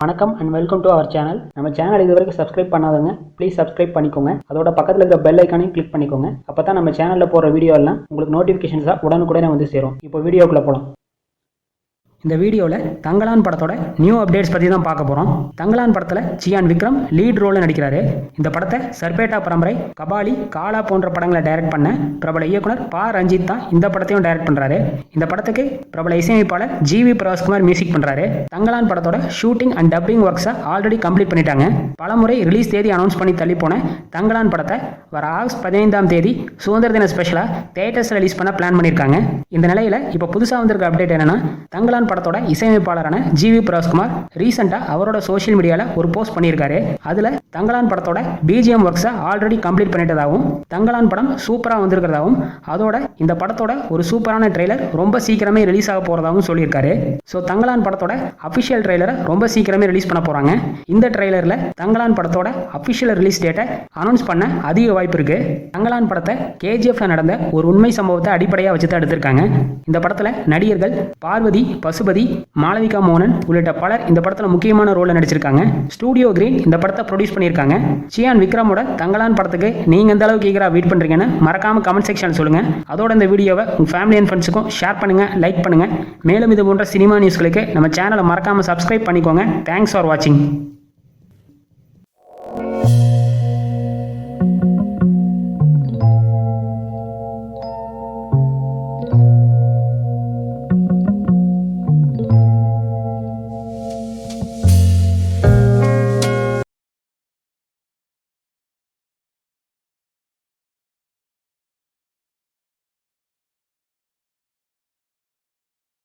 வணக்கம் and welcome to our channel. நம்ம channel இது வரைக்கும் சப்ஸ்கிரைப் பண்ணாதவங்க ப்ளீஸ் சப்ஸ்கிரைப் பண்ணிக்கோங்க. அதோட பக்கத்தில் இருக்கிற பெல் ஐக்கானையும் கிளிக் பண்ணிக்கோங்க. அப்போ தான் நம்ம சேனலில் போகிற வீடியோ எல்லாம் உங்களுக்கு நோட்டிஃபிகேஷன்ஸாக உடனுக்குடனே வந்து சேரும். இப்போ வீடியோக்குள்ளே போகலாம். இந்த வீடியோவில் தங்கலான் படத்தோட நியூ அப்டேட்ஸ் பற்றி தான் பார்க்க போகிறோம். தங்கலான் படத்தில் சியான் விக்ரம் லீட் ரோலில் நடிக்கிறாரு. இந்த படத்தை சர்பேட்டா பரம்பரை, கபாலி, காலா போன்ற படங்களை டைரக்ட் பண்ண பிரபல இயக்குனர் பா ரஞ்சித் தான் இந்த படத்தையும் டைரக்ட் பண்ணுறாரு. இந்த படத்துக்கு பிரபல இசையமைப்பாளர் ஜிவி பிரகாஷ்குமார் மியூசிக் பண்ணுறாரு. தங்கலான் படத்தோட ஷூட்டிங் அண்ட் டப்பிங் ஒர்க்ஸை ஆல்ரெடி கம்ப்ளீட் பண்ணிட்டாங்க. பலமுறை ரிலீஸ் தேதி அனௌன்ஸ் பண்ணி தள்ளி போன தங்கலான் படத்தை வர ஆகஸ்ட் 15ஆம் தேதி சுதந்திர தின ஸ்பெஷலாக தியேட்டர்ஸ் ரிலீஸ் பண்ண பிளான் பண்ணியிருக்காங்க. இந்த நிலையில் இப்போ புதுசாக வந்திருக்க அப்டேட் என்னன்னா, தங்கலான் படத்தோட இசையமைப்பாளரான ஜிவி பிரகாஷ்குமார் ரீசெண்டா அவரோட சோஷியல் மீடியால ஒரு போஸ்ட் பண்ணியிருக்காரு. அதுல தங்கலான் படத்தோட பிஜிஎம் ஒர்க்ஸை ஆல்ரெடி கம்ப்ளீட் பண்ணிட்டதாகவும், தங்கலான் படம் சூப்பரா வந்திருக்கிறதாகவும், அதோட இந்த படத்தோட ஒரு சூப்பரான ட்ரெய்லர் ரொம்ப சீக்கிரமே ரிலீஸ் ஆக போறதாகவும் சொல்லியிருக்காரு. ஸோ தங்கலான் படத்தோட அபிஷியல் ட்ரெய்லரை ரொம்ப சீக்கிரமே ரிலீஸ் பண்ண போறாங்க. இந்த ட்ரெய்லர்ல தங்கலான் படத்தோட அபிஷியல் ரிலீஸ் டேட்டை அனௌன்ஸ் பண்ண அதிக வாய்ப்பு இருக்கு. தங்கலான் படத்தை கேஜிஎஃப்ல நடந்த ஒரு உண்மை சம்பவத்தை அடிப்படையாக வச்சு தான் எடுத்திருக்காங்க. இந்த படத்துல நடிகர்கள் பார்வதி, பசுபதி, மாளவிகா மோகனன் உள்ளிட்ட பலர் இந்த படத்தில் முக்கியமான ரோலில் நடிச்சிருக்காங்க. ஸ்டூடியோ கிரீன் இந்த படத்தை ப்ரொடியூஸ் பண்ணியிருக்காங்க. சியான் விக்ரமோட தங்கலான் படத்துக்கு நீங்கள் எந்த அளவுக்கு ஈகராக வெயிட் பண்ணுறீங்கன்னு மறக்காம கமெண்ட் செக்ஷன் சொல்லுங்கள். அதோட இந்த வீடியோவை உங்கள் ஃபேமிலி அண்ட் ஃப்ரெண்ட்ஸுக்கும் ஷேர் பண்ணுங்கள், லைக் பண்ணுங்கள். மேலும் இது போன்ற சினிமா நியூஸ்களுக்கு நம்ம சேனலை மறக்காமல் சப்ஸ்கிரைப் பண்ணிக்கோங்க. தேங்க்ஸ் ஃபார் வாட்சிங்.